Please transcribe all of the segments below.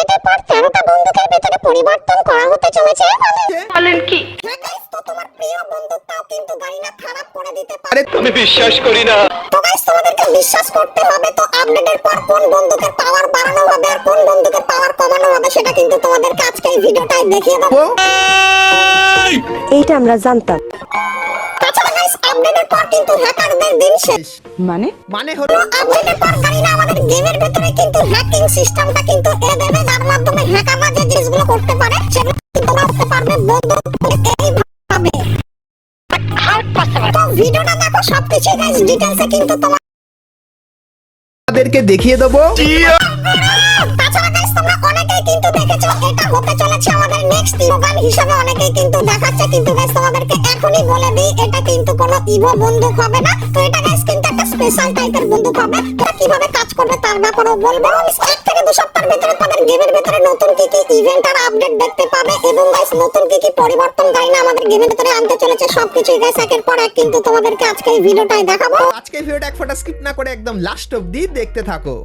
আপডেটের পর 13টা বন্দুকের ভেতরে পরিবর্তন করা হতে চলেছে। বলেন কি? তো তোমার প্রিয় বন্দুকটাও কিন্তু গাইনা খারাপ করে দিতে পারে। আমি বিশ্বাস করি না। তো গাইস তোমাদেরকে বিশ্বাস করতে হবে। তো আপডেটের পর কোন বন্দুকের পাওয়ার বাড়ানো হবে আর কোন বন্দুকের পাওয়ার কমানো হবে সেটা কিন্তু তোমাদেরকে আজকে এই ভিডিওটায় দেখিয়ে দেবো। এইটা আমরা জানতাম। তাছাড়া গাইস আপডেটের পর কিন্তু হ্যাকারদের দিন শেষ। মানে হলো আপডেটের পর গাইনা আমাদের গেমের ভেতরে কিন্তু হ্যাকিং সিস্টেমটা কিন্তু এ দেবে, যার মাধ্যমে হ্যাকাররা যে জিনিসগুলো করতে পারে সেগুলো কিন্তু করতে পারবে বন্দুক এইভাবে। তো ভিডিওটা দেখো, সবকিছু গাইস ডিটেইলসে কিন্তু তোমাদেরকে দেখিয়ে দেবো। তাছাড়া গাইস তোমরা অনেকেই কিন্তু দেখেছো এটা হতে চলেছে আমাদের নেক্সট স্লোগান হিসেবে অনেকেই কিন্তু দেখাচ্ছে, কিন্তু গাইস তোমাদেরকে এখনই বলে দিই এটা কিন্তু কোনো ইভো বন্দুক হবে না। তো এটা গাইস কিন্তু একটা স্পেশাল টাইপের বন্দুক হবে। এটা কিভাবে কাজ করবে তার ব্যাপারেও বলবো। 1 থেকে 2 সপ্তাহের ভিতরে তোমাদের গেমের ভিতরে নতুন কি কি ইভেন্ট আর আপডেট দেখতে পাবে এবং গাইস নতুন কি কি পরিবর্তন গাইনা আমাদের গেমের ভিতরে আনতে চলেছে সবকিছুই গাইস একের পর এক কিন্তু তোমাদেরকে আজকে এই ভিডিওটাই দেখাবো। আজকে ভিডিওটা এক ফোঁটা স্কিপ না করে একদম লাস্ট অবধি দেখতে থাকো।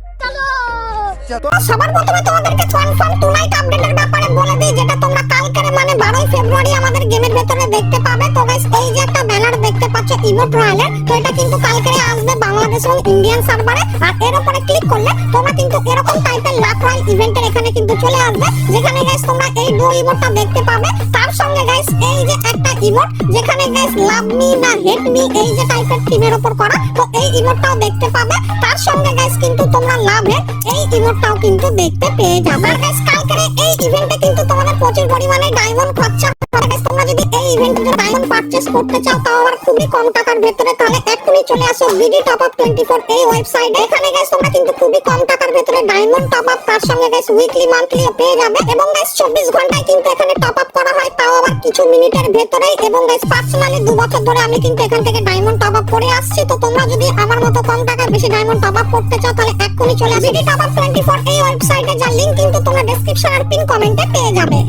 সবার প্রথমে তোমাদেরকে কনফার্ম টুনাইট আপডেটের ব্যাপারে বলে দিই, যেটা তোমরা কালকের মানে 12 ফেব্রুয়ারি আমাদের গেমের ভেতরে দেখতে পাবে। তো গাইস এই যে একটা ব্যানার দেখতে পাচ্ছ ইভো ট্রায়ালের, তো এটা কিন্তু কালকে আসবে বাংলাদেশ এবং ইন্ডিয়ান সার্ভারে। আর এর উপরে ক্লিক করলে তোমরা কিন্তু এরকম টাইপের লাক রয়্যাল ইভেন্টের এখানে কিন্তু চলে আসবে, যেখানে গাইস তোমরা এই ডো ইমোটটা দেখতে পাবে। তার সঙ্গে গাইস এই যে একটা ইমোট যেখানে গাইস লাভ মি না হেট মি এই যে টাইপের থিমের উপর করা, তো এই ইমোটটাও দেখতে পাবে। তার সঙ্গে গাইস কিন্তু তোমরা লাভের এই ইমোটটাও কিন্তু দেখতে পেয়ে যাবে। গাইস কালকের এই ইভেন্টে কিন্তু তোমাদের প্রচুর পরিমাণে ডায়মন্ড খরচা হবে। গাইস তোমরা যদি এই ইভেন্টে ডায়মন্ড পারচেজ করতে চাও তাও আবার খুবই কম টাকার ভেতরে, তাহলে এখনই চলে আসো বিডি টপ আপ 24 এই ওয়েবসাইটে। এখানে গাইস তোমরা কিন্তু খুবই কম টাকার ভেতরে ডায়মন্ড টপ আপ, তার সঙ্গে গাইস উইকলি মান্থলিও পেয়ে যাবে এবং গাইস 24 ঘন্টায় কিন্তু এখানে টপ আপ করা হয়, তাও আবার কিছু মিনিটের ভেতরে। এবং গাইস পার্সোনালি 2 বছর ধরে আমি কিন্তু এখান থেকে ডায়মন্ড টপ আপ করে আসছি। তো তোমরা যদি আমার মতো কম টাকায় বেশি ডায়মন্ড টপ আপ করতে চাও তাহলে এখনই চলে আসো বিডি টপ আপ 24 এই ওয়েবসাইটে, যার লিংক কিন্তু তোমরা ডেসক্রিপশন আর পিন কমেন্টে পেয়ে যাবে।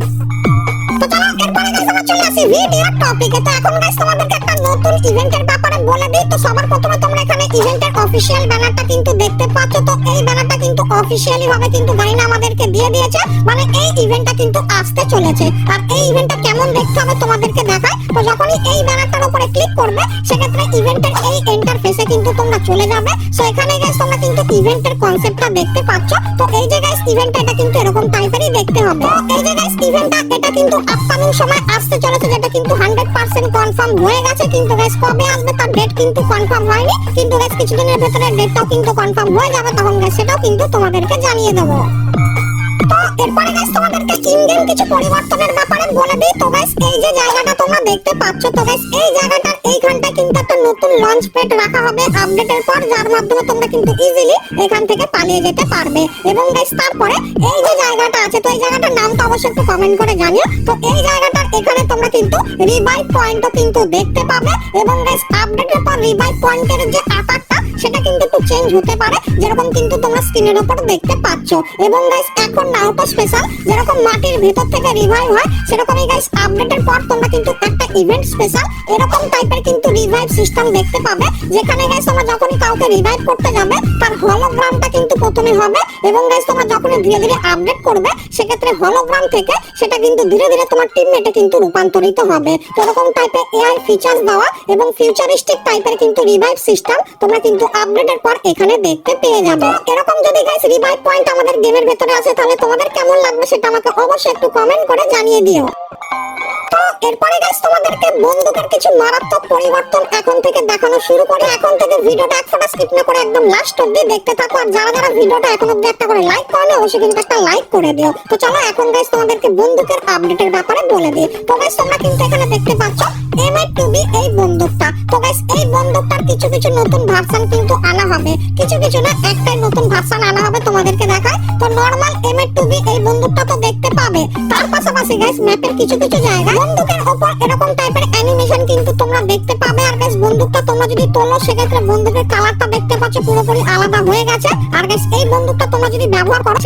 তো চলো এরপরে গাইস আমরা চলে আসি ভিডিওর টপিকে। তো এখন গাইস তোমাদেরকে একটা নতুন ইভেন্টের ব্যাপারে বলে দিই। তো সবার প্রথমে তোমরা এখানে ইভেন্টের অফিশিয়াল ব্যানারটা কিন্তু দেখতে পাচ্ছ। তো এই ব্যানারটা কিন্তু অফিশিয়ালি ভাবে কিন্তু গাইনা আমাদেরকে দিয়ে দিয়েছে, মানে এই ইভেন্টটা কিন্তু আসতে চলেছে। আর এই ইভেন্টটা কেমন দেখতে হবে তোমাদেরকে দেখায়। তো যখনই এই ব্যানারটার উপরে ক্লিক করবে সেক্ষেত্রে ইভেন্টের এই ইন্টারফেসে কিন্তু তোমরা চলে যাবে। সো এখানে গাইস তোমরা কিন্তু ইভেন্টের কনসেপ্টটা দেখতে পাচ্ছ। তো এই যে গাইস ইভেন্টটা এটা কিন্তু এরকম টাইপেরই দেখতে হবে। তো এই যে গাইস ইভেন্টটা এটা কিন্তু আপকামিং সময় আসতে চলেছে, যেটা কিন্তু 100% কনফার্ম হয়ে গেছে। কিন্তু গাইস কবে আসবে তার ডেট কিন্তু কনফার্ম হয়নি, কিন্তু গাইস কিছুদিনের ভেতরে ডেটটাও কিন্তু কনফার্ম হয়ে যাবে, তখন গাইস সেটাও কিন্তু তোমাদেরকে জানিয়ে দেবো। তো এরপরে গাইস তোমাদেরকে ইন গেম কিছু পরিবর্তনের ব্যাপারে বলে দিই। তো গাইস এই যে জায়গাটা তোমরা দেখতে পাচ্ছ, তো গাইস এই জায়গাটার এইখানটা কিন্তু একটা নতুন লঞ্চ প্যাড রাখা হবে আপডেটের পর, যার মাধ্যমে তোমরা কিন্তু ইজিলি এখান থেকে পালিয়ে যেতে পারবে। এবং গাইস তারপরে এই যে জায়গাটা আছে, তো এই জায়গাটার নামটা অবশ্যই একটু কমেন্ট করে জানিও। তো এই জায়গাটার এখানে তোমরা কিন্তু রিভাইভ পয়েন্টও কিন্তু দেখতে পাবে এবং গাইস আপডেটের পর রিভাইভ পয়েন্টের যে আকারটা সেটা কিন্তু একটু চেঞ্জ হতে পারে, যেরকম কিন্তু তোমরা স্ক্রিনের উপর দেখতে পাচ্ছ। এবং গাইস এখন নাওটা স্পেশাল, যেরকম মাটির ভিতর থেকে রিভাইভ হয় সেরকমই গাইস আপডেটের পর তোমরা কিন্তু একটা ইভেন্ট স্পেশাল এরকম টাইপের কিন্তু রিভাইভ সিস্টেম দেখতে পাবে, যেখানে গাইস তোমরা যখনই কাউকে রিভাইভ করতে যাবে তার হলোগ্রামটা কিন্তু প্রথমে হবে এবং গাইস তোমরা যখনই ধীরে ধীরে আপডেট করবে সেক্ষেত্রে হলোগ্রাম থেকে সেটা কিন্তু ধীরে ধীরে তোমার টিমমেটে কিন্তু রূপান্তরিত হবে। তো এরকম টাইপের এআই ফিচার্স দেওয়া এবং ফিউচারিস্টিক টাইপের কিন্তু রিভাইভ সিস্টেম তোমরা কিন্তু আপডেটের পর এখানে দেখতে পেয়ে যাবে। এরকম যদি গাইস রিভাইভ পয়েন্ট আমাদের গেমের ভেতরে আসে তাহলে তোমাদের কেমন লাগবে সেটা আমাকে অবশ্যই একটু কমেন্ট করে জানিয়ে দিও। তো এরপরে গাইস তোমাদেরকে বন্দুকের কিছু মারাত্মক পরিবর্তন এখন থেকে দেখানো শুরু করে। এখন থেকে ভিডিওটা এক ফোঁটা স্কিপ না করে একদম লাস্ট অবধি দেখতে থাকো। আর যারা যারা ভিডিওটা এখন অবধি একটা করে লাইক করো অবশ্যই কিন্তু একটা লাইক করে দিও। তো চলো এখন গাইস তোমাদেরকে বন্দুকের আপডেটের ব্যাপারে বলে দিই। তো গাইস তোমরা কিন্তু এখানে দেখতে পাচ্ছ M8-2B এই বন্দুকটা। তো গাইস এই বন্দুকটার কিছু কিছু নতুন ভার্সন কিন্তু আনা হবে, কিছু কিছু না একটাই নতুন ভার্সন আনা হবে তোমাদেরকে দেখায়। তো নরমাল M8-2B এই বন্দুকটা তো দেখতে পাবে, তার পাশাপাশি গাইস ম্যাপের কিছু কিছু জায়গায় বন্দুকের উপর এরকম টাইপের অ্যানিমেশন কিন্তু তোমরা দেখতে পাবে। আর গাইস বন্দুকটা তোমরা যদি তোলো সেক্ষেত্রে বন্দুকের কালারটা দেখতে পাচ্ছ পুরোপুরি আলাদা হয়ে গেছে। আর গাইস এই বন্দুকটা তোমরা যদি ব্যবহার করো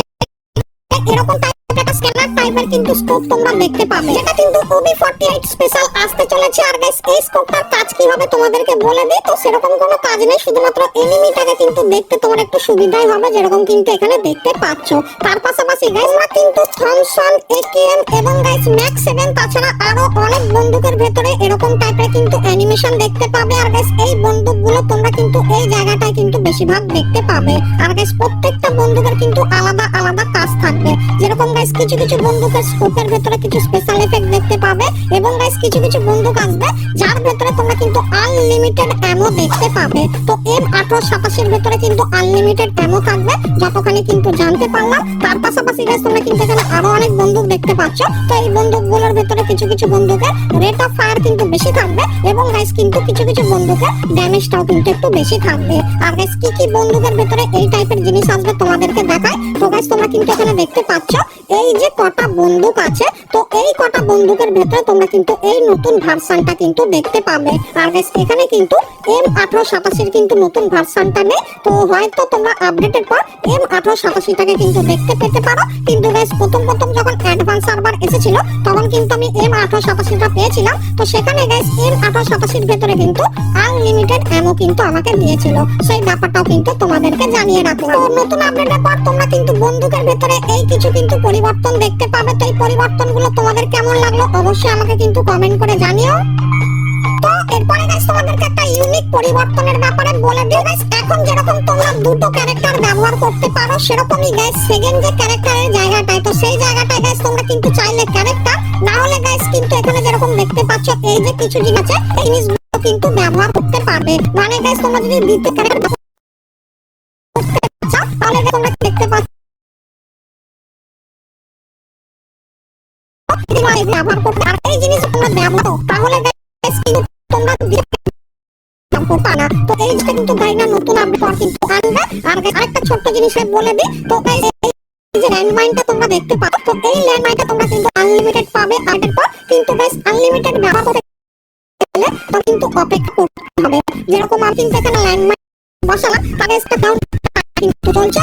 এরকম টাইপের একটা স্ক্যানার টাইপের কিন্তু স্কোপ তোমরা দেখতে পাবে, যেটা কিন্তু OB48 স্পেশাল আসতে চলেছে। আর গাইস এই স্কোপটার কাজ কিভাবে তোমাদেরকে বলে দিই, তো সেরকম কোনো কাজ নেই, শুধুমাত্র এনিমিটাকে কিন্তু দেখতে তোমার একটু সুবিধাই হবে, যেরকম কিন্তু এখানে দেখতে পাচ্ছ। তার পাশাপাশি গাইস আমরা কিন্তু থমসন, AKM এবং গাইস ম্যাক্স 7 তাছাড়া আরো অনেক বন্দুকের ভেতরে এরকম টাইপের কিন্তু অ্যানিমেশন দেখতে পাবে। আর গাইস এই বন্দুকগুলো তোমরা কিন্তু এই জায়গাটায় কিন্তু বেশিরভাগ দেখতে পাবে। আর গাইস প্রত্যেকটা বন্দুকের কিন্তু আলাদা আলাদা কাজ থাকবে, যেরকম গাইস কিছু কিছু বন্দুকের স্কোপের ভেতরে কিছু স্পেশাল এফেক্ট দেখতে পাবে, এবং গাইস কিছু কিছু বন্দুক আসবে যার ভেতরে তোমরা কিন্তু আনলিমিটেড অ্যামো দেখতে পাবে। তো M1887 এর ভেতরে কিন্তু আনলিমিটেড অ্যামো থাকবে, যতখানি কিন্তু জানতে পারলাম। তার পাশাপাশি গাইস তোমরা কিন্তু এখানে আরো অনেক বন্দুক দেখতে পাচ্ছ। তো এই বন্দুকগুলোর ভেতরে কিছু কিছু বন্দুকের রেট অফ ফায়ার কিন্তু বেশি থাকবে, এবং গাইস কিন্তু কিছু কিছু বন্দুকের ড্যামেজটাও কিন্তু একটু বেশি থাকবে। আর গাইস কি কি বন্দুকের ভেতরে এই টাইপের জিনিস আসবে তোমাদেরকে দেখায়। তো গাইস তোমরা কিন্তু এখানে দেখতে পাচ্ছ এই যে কটা বন্দুক আছে, তো এই কটা বন্দুকের ভেতরে তোমরা কিন্তু এই নতুন ভার্সনটা কিন্তু দেখতে পাবে। আর গাইস এখানে কিন্তু M1887 কিন্তু নতুন ভার্সনটা নেই, তো হয়তো তোমরা আপডেটের পর M1887টাকে কিন্তু দেখতে পেতে পারো। কিন্তু গাইস প্রথম যখন অ্যাডভান্স সার্ভার এসেছিল তখন কিন্তু আমি M1887টা পেয়েছিলাম। তো সেখানে গাইস M1887 ভেতরে কিন্তু আনলিমিটেড অ্যামো কিন্তু আমাকে দিয়েছিল, সেই ব্যাপারটাও কিন্তু তোমাদেরকে জানিয়ে রাখলাম। তো নতুন আপডেটের পর তোমরা কিন্তু বন্দুকের ভেতরে এই কিছু কিন্তু পরিবর্তন দেখতে পাবে। তো এই পরিবর্তনগুলো তোমাদের কেমন লাগলো অবশ্যই আমাকে কিন্তু কমেন্ট করে জানিও। তো এরপরে গাইস তোমাদেরকে একটা ইউনিক পরিবর্তনের ব্যাপারে বলে দিই গাইস। এখন যেরকম তোমরা দুটো ক্যারেক্টার ব্যবহার করতে পারো, সেরকমই গাইস সেকেন্ড যে ক্যারেক্টারের জায়গাটায়, তো সেই জায়গাটায় গাইস তোমরা কিন্তু চাইলে ক্যারেক্টার না হলে গাইস কিন্তু এখানে যেরকম দেখতে পাচ্ছ এই যে কিছু জিনিস আছে, এই জিনিসগুলো কিন্তু ব্যবহার করতে পারবে। মানে গাইস তোমরা যদি দ্বিতীয় ক্যারেক্টার করতে চাও তাহলে তোমরা দেখতে পাচ্ছ ব্যবহার করতে, আর এই জিনিস তোমরা ব্যবহার তাহলে গাইস কিন্তু তোমরা করতে না। তো এই জিনিসটা কিন্তু গাইনা নতুন আপডেট পর কিন্তু আনবে। আর আরেকটা ছোট্ট জিনিস বলে দিই, তো গাইস এই যে ল্যান্ডমাইনটা তোমরা দেখতে পাচ্ছ, তো এই ল্যান্ডমাইনটা তোমরা কিন্তু আনলিমিটেড পাবে আপডেট পর। কিন্তু গাইস আনলিমিটেড ব্যবহার করতে গেলে তো কিন্তু অপেক্ষা করতে হবে, যেরকম আমি কিন্তু এখানে ল্যান্ডমাইন বসালাম তাহলে একটা কাউন্ট কিন্তু চলছে।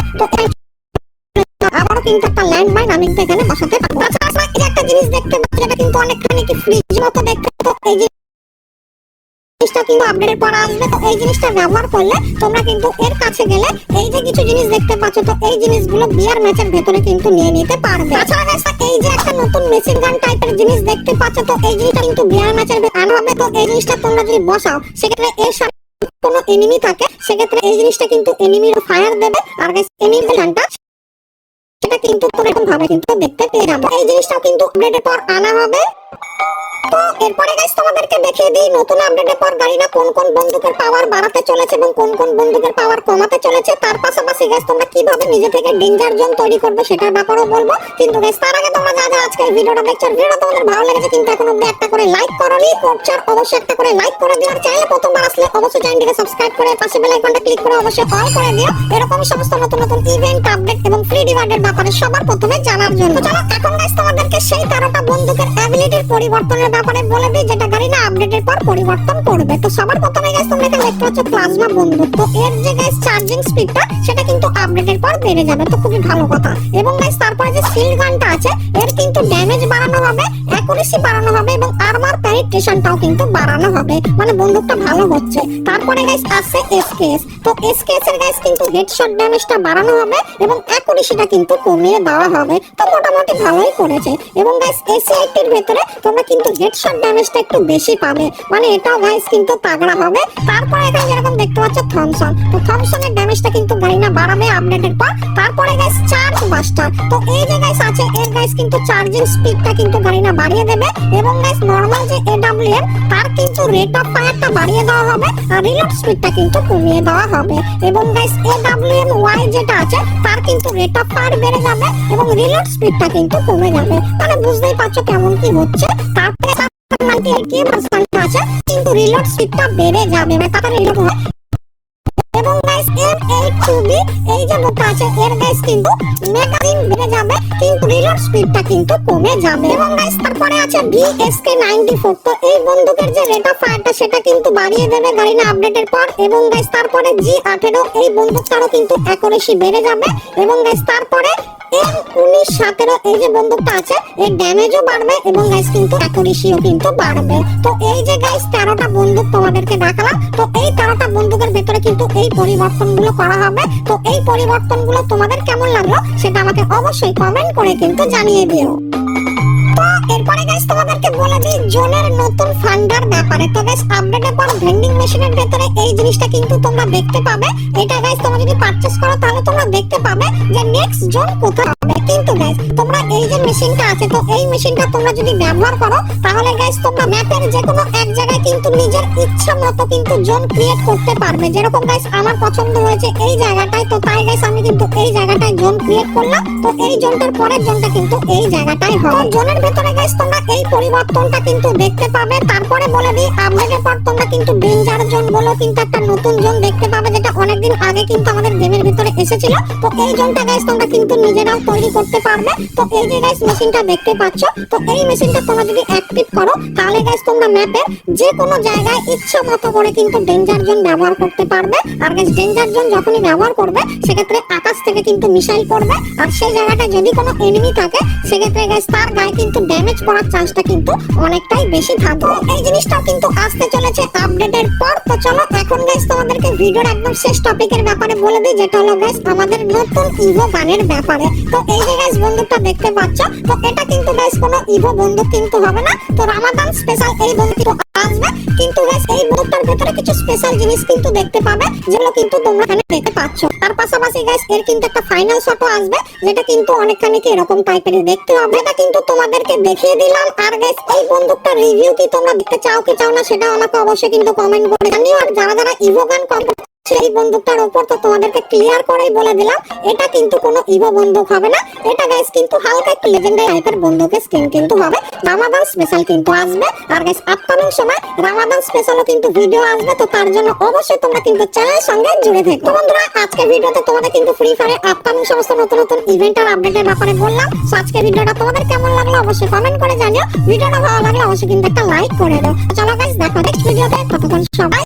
তো আবারও কিন্তু একটা ল্যান্ডমাইন আমি কিন্তু এখানে বসাতে পারবো। তাছাড়া এই একটা জিনিস দেখতে পাচ্ছি, এটা কিন্তু অনেকখানি কি ফ্রিজ মতো দেখতে। তো এই জিনিসটা কিন্তু আপডেটের পর আসবে। তো এই জিনিসটা ব্যবহার করলে তোমরা কিন্তু এর কাছে গেলে এই যে কিছু জিনিস দেখতে পাচ্ছ, তো এই জিনিসগুলো বিয়ার ম্যাচের ভেতরে কিন্তু নিয়ে নিতে পারবে। তাছাড়া এই যে একটা নতুন মেশিন গান টাইপের জিনিস দেখতে পাচ্ছ, তো এই জিনিসটা কিন্তু বিয়ার ম্যাচের আনা হবে। তো এই জিনিসটা তোমরা যদি বসাও সেক্ষেত্রে এর সাথে কোনো এনিমি থাকে, সেক্ষেত্রে এই জিনিসটা কিন্তু এনিমির ফায়ার দেবে। আর এনিমি গানটা সেটা কিন্তু এরকম ভাবে কিন্তু দেখতে পেয়ে যাবো। এই জিনিসটাও কিন্তু আপডেটের পর আনা হবে। তো এরপরে গাইস তোমাদেরকে দেখিয়ে দিই নতুন আপডেটের পর গাড়িটা কোন কোন বন্দুকের পাওয়ার বাড়াতে চলেছে এবং কোন কোন বন্দুকের পাওয়ার কমাতে চলেছে। তার পাশাপাশি গাইস তোমরা কিভাবে নিজে থেকে ডেঞ্জার জোন তৈরি করবে সেটার ব্যাপারেও বলবো। কিন্তু গাইস তার আগে তোমরা যারা আজকের ভিডিওটা দেখছো, ভিডিওটা তোমাদের ভালো লেগেছে কিন্তু এখন অবধি একটা করে লাইক করোনি, করছার অবশ্যই একটা করে লাইক করে দিও। আর চ্যানেলে প্রথমবার আসলে অবশ্যই চ্যানেলটিকে সাবস্ক্রাইব করে পাশে বেল আইকনটা ক্লিক করে অবশ্যই অল করে দিও, এরকম সমস্ত নতুন নতুন ইভেন্ট আপডেট এবং ফ্রি রিওয়ার্ডের ব্যাপারে সবার প্রথমে জানার জন্য। চলো এখন গাইস তোমাদেরকে সেই 13টা বন্দুকের অ্যাবিলিটির পরিবর্তনের ব্যাপারে বলে দিই, যেটা গাড়ি না আপডেটের পর পরিবর্তন করবে। তো সবার প্রথমে গাইস তোমরা এখানে দেখতে পাচ্ছ প্লাজমা বন্দুক। তো এর যে গাইস চার্জিং স্পিডটা সেটা কিন্তু আপডেটের পর বেড়ে যাবে, তো খুবই ভালো কথা। এবং গাইস তারপরে যে শিল্ড গানটা আছে এর কিন্তু ড্যামেজ বাড়ানো হবে, অ্যাকুরেসি বাড়ানো হবে এবং আর্মার পেনিট্রেশনটাও কিন্তু বাড়ানো হবে, মানে বন্দুকটা ভালো হচ্ছে। তারপরে গাইস আছে এসকেএস। তো এসকেএস এর গাইস কিন্তু হেডশট ড্যামেজটা বাড়ানো হবে এবং অ্যাকুরেসিটা কিন্তু কমিয়ে দেওয়া হবে, তো মোটামুটি ভালোই করেছে। এবং গাইস এসি80 এর ভেতরে তোমরা কিন্তু হেডশট ড্যামেজটা একটু বেশি পাবে, মানে এটাও গাইস কিন্তু তাগড়া হবে। তারপরে এখানে যেরকম দেখতে পাচ্ছ থমসন, তো থমসনের ড্যামেজটা কিন্তু গাড়িনা বাড়াবে আপডেটের পর। তারপরে গাইস চার্জ বাস্টার, তো এই যে গাইস আছে এর গাইস কিন্তু চার্জিং স্পিডটা কিন্তু গাড়িনা বাড়িয়ে দেবে। এবং গাইস নরমাল যে এডব্লিউএম তার কিন্তু রেট অফ ফায়ারটা বাড়িয়ে দেওয়া হবে আর রিলোড স্পিডটা কিন্তু কমিয়ে দেওয়া হবে। এবং গাইস এডব্লিউএম ওয়াই যেটা আছে তার কিন্তু রেট অফ ফায়ার বেড়ে যাবে এবং রিলোড স্পিডটা কিন্তু কমে যাবে, মানে বুঝতেই পারছো কেমন কি হচ্ছে। তারপরে আছে কিন্তু রিলোড স্পিডটা বেড়ে যাবে, মানে তাড়াতাড়ি রিলোড হয়। এবং গাইস M82B এই যে বোটা আছে এর গাইস কিন্তু ম্যাগাজিন বেড়ে যাবে কিন্তু রিলোড স্পিডটা কিন্তু কমে যাবে। এবং গাইস তারপরে আছে VSK94, তো এই বন্দুকের যে রেট অফ ফায়ারটা সেটা কিন্তু বাড়িয়ে দেবে গাড়িনা আপডেটের পর। এবং গাইস তারপরে G18 এই বন্দুকটারও কিন্তু অ্যাকুরেসি বেড়ে যাবে। এবং গাইস তারপরে M1917 এই যে বন্দুকটা আছে এর ড্যামেজও বাড়বে এবং গাইস কিন্তু অ্যাকুরেসিও কিন্তু বাড়বে। তো এই যে গাইস 13টা বন্দুক তোমাদেরকে দেখালাম, তো এই 13টা বন্দুকের ভেতরে কিন্তু এই পরিবর্তনগুলো করা হবে। তো এই পরিবর্তনগুলো তোমাদের কেমন লাগলো সেটা আমাকে অবশ্যই কমেন্ট করে কিন্তু জানিয়ে দিও। তো এরপরে গাইস তোমাদেরকে বলে দিই জোনের নতুন ফান্ডার ব্যাপারে। তো গাইস আপডেটের পর ভেন্ডিং মেশিনের ভেতরে এই জিনিসটা কিন্তু তোমরা দেখতে পাবে। এটা গাইস তোমরা যদি পারচেজ করো তাহলে তোমরা দেখতে পাবে যে নেক্সট জোন কোথায় হবে। কিন্তু গাইস তোমরা এই যে মেশিনটা আছে, তো এই মেশিনটা তোমরা যদি ব্যবহার করো তাহলে গাইস তোমরা ম্যাপের যে কোনো এক জায়গায় কিন্তু নিজের ইচ্ছা মতো কিন্তু জোন ক্রিয়েট করতে পারবে। যেরকম গাইস আমার পছন্দ হয়েছে এই জায়গাটায়, তো তাই গাইস আমি কিন্তু এই জায়গাটায় জোন ক্রিয়েট করলাম। তো এই জোনটার পরের জোনটা কিন্তু এই জায়গাটায় হবে। জোনের ভেতরে গাইস তোমরা এই পরিবর্তনটা কিন্তু দেখতে পাবে। তারপরে বলে দিই আপডেটের পর তোমরা কিন্তু ডেঞ্জার জোন বলো কিন্তু একটা নতুন জোন দেখতে পাবে, যেটা অনেকদিন আগে কিন্তু আমাদের গেমের ভিতরে এসেছিল। তো এই জোনটা গাইস তোমরা কিন্তু নিজেরাও তৈরি করতে পারবে। তো এই যে গাইস মেশিনটা দেখতে পাচ্ছ, তো এই মেশিনটা তোমরা যদি অ্যাক্টিভ করো তাহলে গাইস তোমরা ম্যাপে যে কোনো জায়গায় ইচ্ছা মতো করে কিন্তু ডেঞ্জার জোন ব্যবহার করতে পারবে। আর গাইস ডেঞ্জার জোন যখনই ব্যবহার করবে সেক্ষেত্রে আকাশ থেকে কিন্তু মিসাইল পড়বে, আর সেই জায়গাটায় যদি কোনো এনিমি থাকে সেক্ষেত্রে গাইস তার গায়ে কিন্তু ড্যামেজ পড়ার চান্সটা কিন্তু অনেকটাই বেশি থাকবে। এই জিনিসটাও কিন্তু আসতে চলেছে আপডেটের পর। তো চলো এখন গাইস তোমাদেরকে ভিডিওর একদম শেষ টপিকের ব্যাপারে বলে দিই, যেটা হলো গাইস আমাদের নতুন ইভো গানের ব্যাপারে। তো এই যে গাইস বন্দুকটা দেখতে পাচ্ছ, তো এটা কিন্তু গাইস কোনো ইভো বন্দুক কিন্তু হবে না। তো রামাদান স্পেশাল এই বন্দুকটা আসবে, কিন্তু গাইস এই বন্দুকটার ভেতরে কিছু স্পেশাল জিনিস কিন্তু দেখতে পাবে যেগুলো কিন্তু তোমরা এখানে দেখতে পাচ্ছ। তার পাশাপাশি গাইস এর কিন্তু একটা ফাইনাল শটও আসবে, যেটা কিন্তু অনেকখানি কি এরকম টাইপের দেখতে হবে। এটা কিন্তু তোমাদেরকে দেখিয়ে দিলাম। আর গাইস এই বন্দুকটার রিভিউ কি তোমরা দেখতে চাও কি চাও না সেটা আমাকে অবশ্যই কিন্তু কমেন্ট করে জানিও। আর যারা যারা ইভো গান সেই বন্দুকটার উপর তো তোমাদেরকে ক্লিয়ার করেই বলে দিলাম এটা কিন্তু কোনো ইভো বন্দুক হবে না। এটা গাইস কিন্তু হালকা একটু লেজেন্ডারি টাইপের বন্দুকের স্কিন কিন্তু হবে। রামাদান স্পেশাল কিন্তু আসবে, আর গাইস আপকামিং সময় রামাদান স্পেশালও কিন্তু ভিডিও আসবে। তো তার জন্য অবশ্যই তোমরা কিন্তু চ্যানেলের সঙ্গে জুড়ে থেকো। তো বন্ধুরা আজকে ভিডিওতে তোমাদের কিন্তু ফ্রি ফায়ারে আপকামিং সমস্ত নতুন নতুন ইভেন্ট আর আপডেটের ব্যাপারে বললাম। তো আজকে ভিডিওটা তোমাদের কেমন লাগলো অবশ্যই কমেন্ট করে জানিও। ভিডিওটা ভালো লাগলে অবশ্যই কিন্তু একটা লাইক করে দাও। চলো গাইস দেখো নেক্সট ভিডিওতে, ততক্ষণ সবাই